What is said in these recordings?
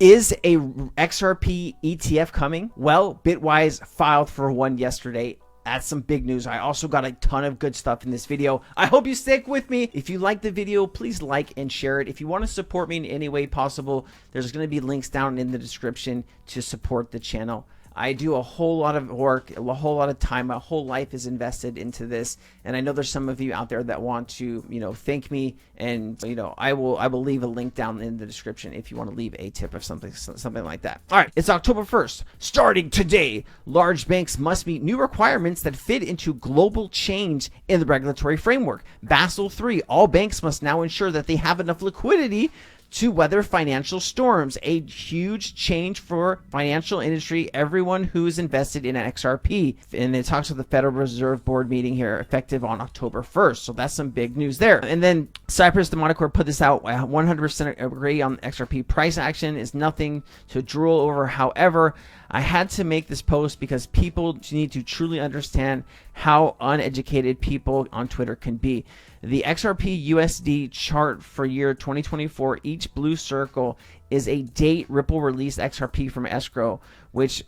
Is a XRP ETF coming? Well, Bitwise filed for one yesterday. That's some big news. I also got a ton of good stuff in this video. I hope you stick with me. If you like the video, please like and share it. If you want to support me in any way possible, there's going to be links down in the description to support the channel. I do a whole lot of work, a whole lot of time, my whole life is invested into this, and I know there's some of you out there that want to, thank me, and I will leave a link down in the description if you want to leave a tip of something like that. All right, it's October 1st. Starting today, large banks must meet new requirements that fit into global change in the regulatory framework. Basel III, all banks must now ensure that they have enough liquidity to weather financial storms, a huge change for financial industry, everyone who's invested in an XRP. And it talks about the Federal Reserve Board meeting here, effective on October 1st. So that's some big news there. And then Cyprus, the Monaco put this out, 100% agree on XRP price action is nothing to drool over. However, I had to make this post because people need to truly understand how uneducated people on Twitter can be. The XRP USD chart for year 2024, each blue circle is a date Ripple released XRP from escrow, which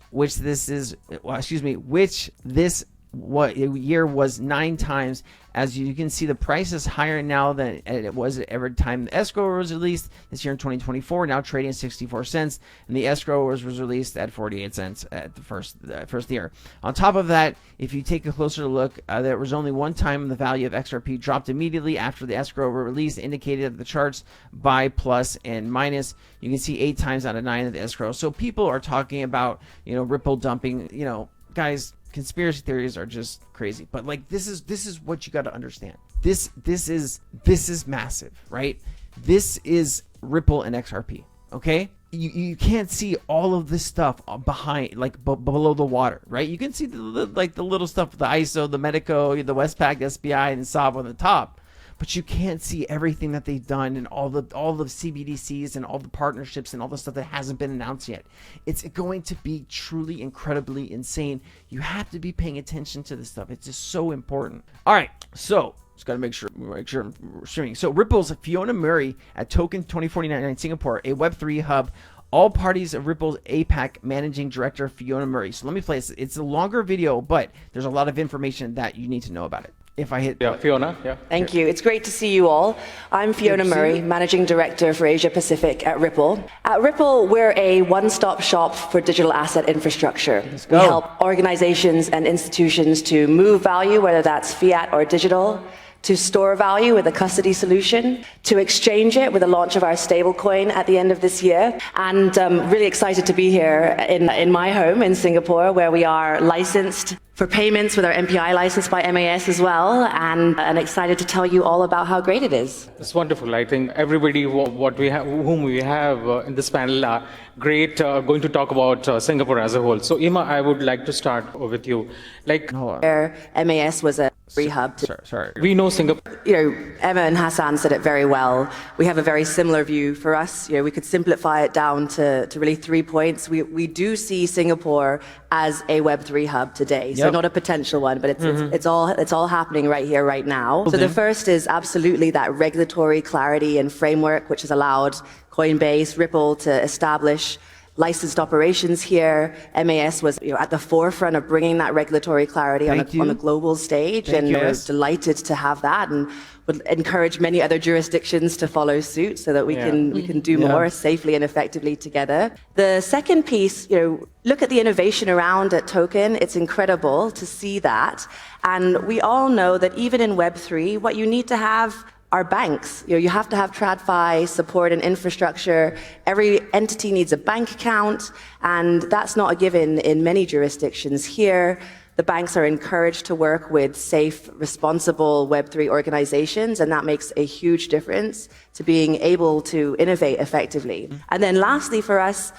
what year was 9 times. As you can see, the price is higher now than it was every time the escrow was released this year in 2024, now trading at 64 cents, and the escrow was released at 48 cents at the first year. On top of that, if you take a closer look, there was only one time the value of XRP dropped immediately after the escrow were released, indicated the charts by plus and minus. You can see 8 times out of 9 of the escrow. So people are talking about, Ripple dumping, guys, conspiracy theories are just crazy, but like this is what you got to understand. This is massive, right? This is Ripple and XRP. Okay, you can't see all of this stuff behind, like below the water, right? You can see the little stuff, the ISO, the Medico, the Westpac, the SBI, and SOB on the top. But you can't see everything that they've done and all the CBDCs and all the partnerships and all the stuff that hasn't been announced yet. It's going to be truly incredibly insane. You have to be paying attention to this stuff. It's just so important. All right, so just got to make sure I'm streaming. So Ripple's Fiona Murray at Token 2049 in Singapore, a Web3 hub. All parties of Ripple's APAC managing director Fiona Murray. So let me play this. It's a longer video, but there's a lot of information that you need to know about it. If I hit Fiona. Thank you. It's great to see you all. I'm Fiona Murray, Managing Director for Asia Pacific at Ripple. At Ripple, we're a one-stop shop for digital asset infrastructure. We help organizations and institutions to move value, whether that's fiat or digital, to store value with a custody solution, to exchange it with the launch of our stablecoin at the end of this year. And really excited to be here in my home in Singapore, where we are licensed for payments with our MPI license by MAS as well, and excited to tell you all about how great it is. It's wonderful. I think everybody whom we have in this panel are great, going to talk about Singapore as a whole. So Ima, I would like to start with you. Where MAS was a free hub. Sorry. We know Singapore. Emma and Hassan said it very well. We have a very similar view. For us, we could simplify it down to really 3 points. We do see Singapore as a Web3 hub today. So not a potential one, but it's all happening right here, right now. So the first is absolutely that regulatory clarity and framework, which has allowed Coinbase, Ripple to establish licensed operations here. MAS was at the forefront of bringing that regulatory clarity on the global stage, and we're delighted to have that, and would encourage many other jurisdictions to follow suit so that we can do more safely and effectively together. The second piece, look at the innovation around at Token. It's incredible to see that. And we all know that even in Web3, what you need to have are banks. You have to have TradFi support and infrastructure. Every entity needs a bank account, and that's not a given in many jurisdictions here. The banks are encouraged to work with safe, responsible Web3 organizations, and that makes a huge difference to being able to innovate effectively. And then lastly for us,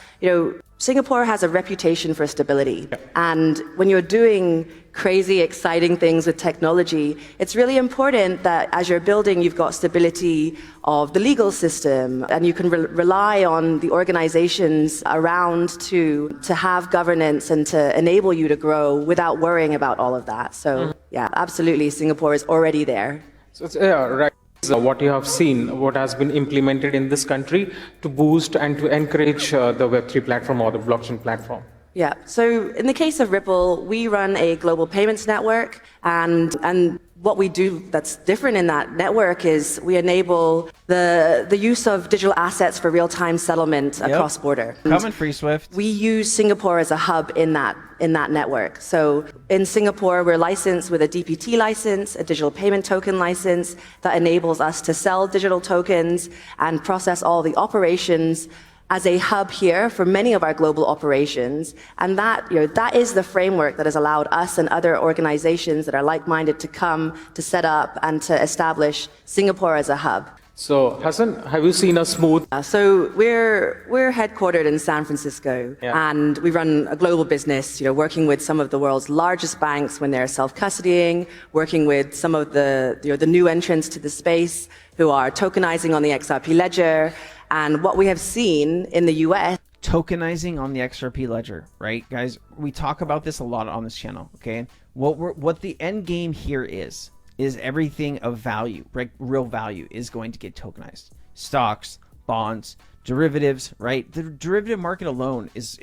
Singapore has a reputation for stability. And when you're doing crazy, exciting things with technology, it's really important that as you're building, you've got stability of the legal system, and you can rely on the organizations around to have governance and to enable you to grow without worrying about all of that. So yeah, absolutely, Singapore is already there. So right. what you have seen, what has been implemented in this country to boost and to encourage the Web3 platform or the blockchain platform? Yeah. So in the case of Ripple, we run a global payments network, and what we do that's different in that network is we enable the use of digital assets for real-time settlement across border. Coming free Swift. We use Singapore as a hub in that network. So in Singapore, we're licensed with a DPT license, a digital payment token license that enables us to sell digital tokens and process all the operations as a hub here for many of our global operations. And that, that is the framework that has allowed us and other organizations that are like-minded to come to set up and to establish Singapore as a hub. So, Hassan, have you seen a smooth? So we're headquartered in San Francisco, and we run a global business, working with some of the world's largest banks when they're self-custodying, working with some of the new entrants to the space who are tokenizing on the XRP ledger. And what we have seen in the US, tokenizing on the XRP ledger, right, guys? We talk about this a lot on this channel. Okay, what the end game here is everything of value, right? Real value is going to get tokenized. Stocks, bonds, derivatives, right? The derivative market alone is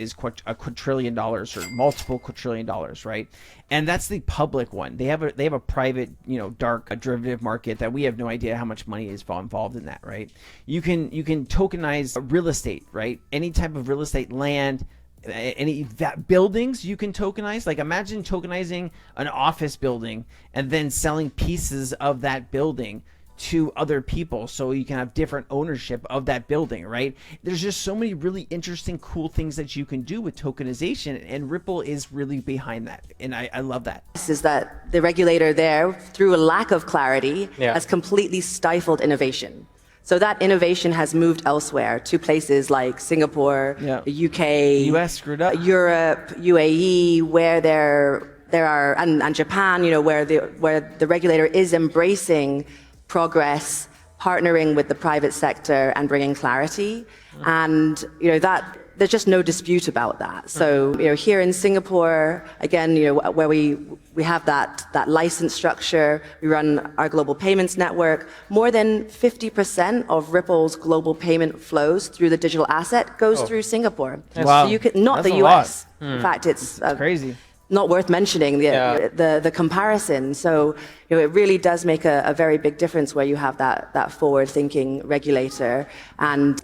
a quadrillion dollars or multiple quadrillion dollars, right? And that's the public one. They have a private, dark derivative market that we have no idea how much money is involved in that, right? You can tokenize real estate, right? Any type of real estate, land, any buildings you can tokenize. Like imagine tokenizing an office building and then selling pieces of that building to other people so you can have different ownership of that building, right? There's just so many really interesting, cool things that you can do with tokenization, and Ripple is really behind that, and I love that. Is that the regulator there, through a lack of clarity, has completely stifled innovation. So that innovation has moved elsewhere to places like Singapore, the UK, US screwed up, Europe, UAE, where there are, and Japan, where the regulator is embracing progress, partnering with the private sector and bringing clarity. And that there's just no dispute about that. So here in Singapore, again, where we have that license structure, we run our global payments network. More than 50% of Ripple's global payment flows through the digital asset goes through Singapore. Wow. So you can, not That's the US. In fact, it's crazy. Not worth mentioning the comparison. So it really does make a very big difference where you have that forward-thinking regulator, and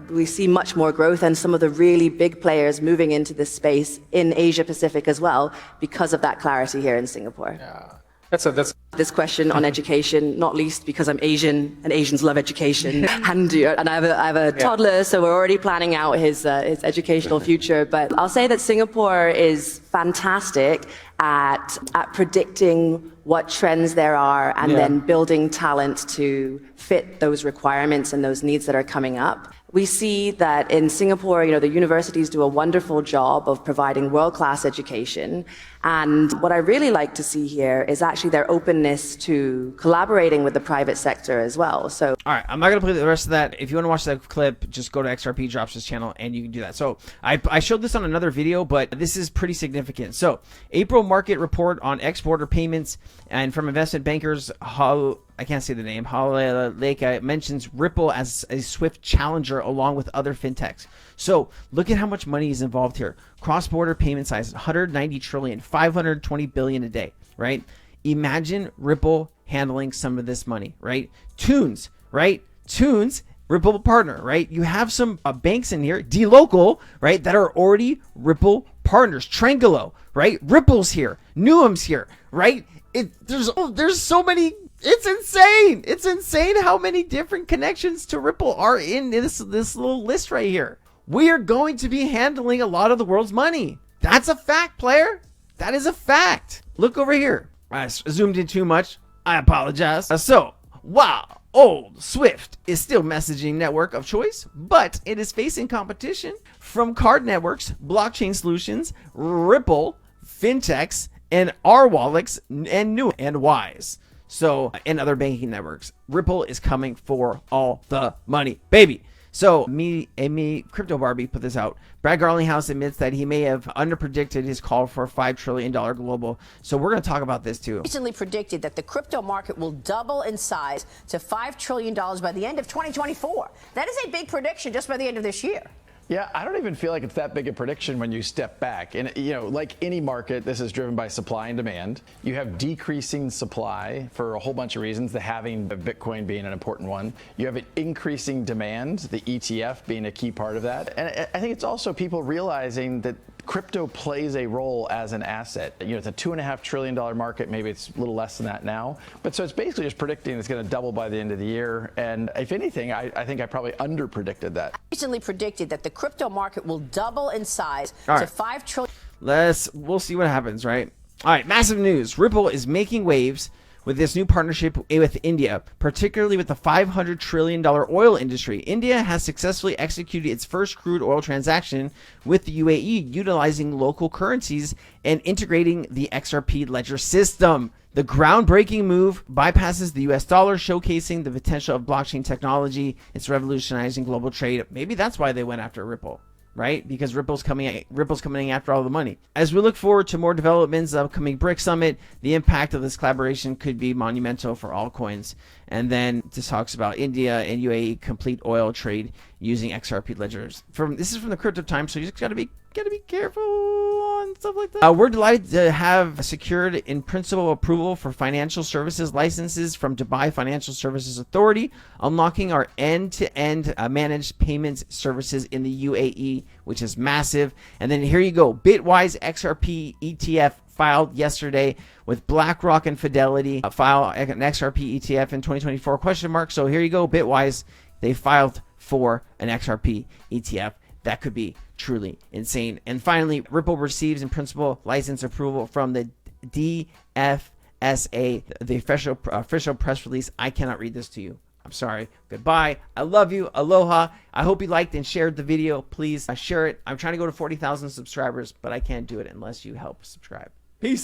we see much more growth and some of the really big players moving into this space in Asia Pacific as well because of that clarity here in Singapore. Yeah. That's this question on education, not least because I'm Asian and Asians love education, and I have a toddler, so we're already planning out his educational future. But I'll say that Singapore is fantastic at predicting what trends there are and then building talent to fit those requirements and those needs that are coming up. We see that in Singapore, the universities do a wonderful job of providing world-class education. And what I really like to see here is actually their openness to collaborating with the private sector as well. So, all right, I'm not going to play the rest of that. If you want to watch that clip, just go to XRP Drops' channel and you can do that. So I showed this on another video, but this is pretty significant. So April market report on exporter payments, and from investment bankers, I can't say the name, Haleka mentions Ripple as a swift challenger along with other fintechs. So look at how much money is involved here. Cross-border payment size, 190 trillion, 520 billion a day, right? Imagine Ripple handling some of this money, right? Tunes, right? Tunes, Ripple partner, right? You have some banks in here, dLocal, right, that are already Ripple partners. Trangolo, right? Ripple's here. Nuum's here, right? There's so many. It's insane. It's insane how many different connections to Ripple are in this little list right here. We are going to be handling a lot of the world's money. That's a fact, player. That is a fact. Look over here. I zoomed in too much. I apologize. Wow. Old Swift is still messaging network of choice, but it is facing competition from card networks, blockchain solutions, Ripple, fintechs, and R wallets, and new and Wise. So, and other banking networks. Ripple is coming for all the money, baby. So Amy Crypto Barbie put this out. Brad Garlinghouse admits that he may have underpredicted his call for a $5 trillion global. So we're going to talk about this too. Recently predicted that the crypto market will double in size to $5 trillion by the end of 2024. That is a big prediction just by the end of this year. Yeah, I don't even feel like it's that big a prediction when you step back. And, like any market, this is driven by supply and demand. You have decreasing supply for a whole bunch of reasons, the halving of Bitcoin being an important one. You have an increasing demand, the ETF being a key part of that. And I think it's also people realizing that crypto plays a role as an asset. It's a $2.5 trillion market. Maybe it's a little less than that now. But so it's basically just predicting it's going to double by the end of the year. And if anything, I think I probably underpredicted that. Recently predicted that the crypto market will double in size to $5 trillion. We'll see what happens, right? All right, massive news. Ripple is making waves with this new partnership with India, particularly with the $500 trillion oil industry. India has successfully executed its first crude oil transaction with the UAE, utilizing local currencies and integrating the XRP ledger system. The groundbreaking move bypasses the US dollar, showcasing the potential of blockchain technology. It's revolutionizing global trade. Maybe that's why they went after Ripple, right? Because Ripple's coming after all the money. As we look forward to more developments, the upcoming BRIC Summit, the impact of this collaboration could be monumental for altcoins. And then this talks about India and UAE complete oil trade using XRP ledgers. This is from the Crypto Times, so you just gotta be careful on stuff like that. We're delighted to have secured in principle approval for financial services licenses from Dubai Financial Services Authority, unlocking our end-to-end managed payments services in the UAE, which is massive. And then here you go, Bitwise XRP ETF filed yesterday with BlackRock and Fidelity. File an XRP ETF in 2024 question mark. So here you go, Bitwise, they filed for an XRP ETF. That could be truly insane. And finally, Ripple receives in principle license approval from the DFSA, the official press release. I cannot read this to you. I'm sorry. Goodbye. I love you. Aloha. I hope you liked and shared the video. Please share it. I'm trying to go to 40,000 subscribers, but I can't do it unless you help subscribe. Peace.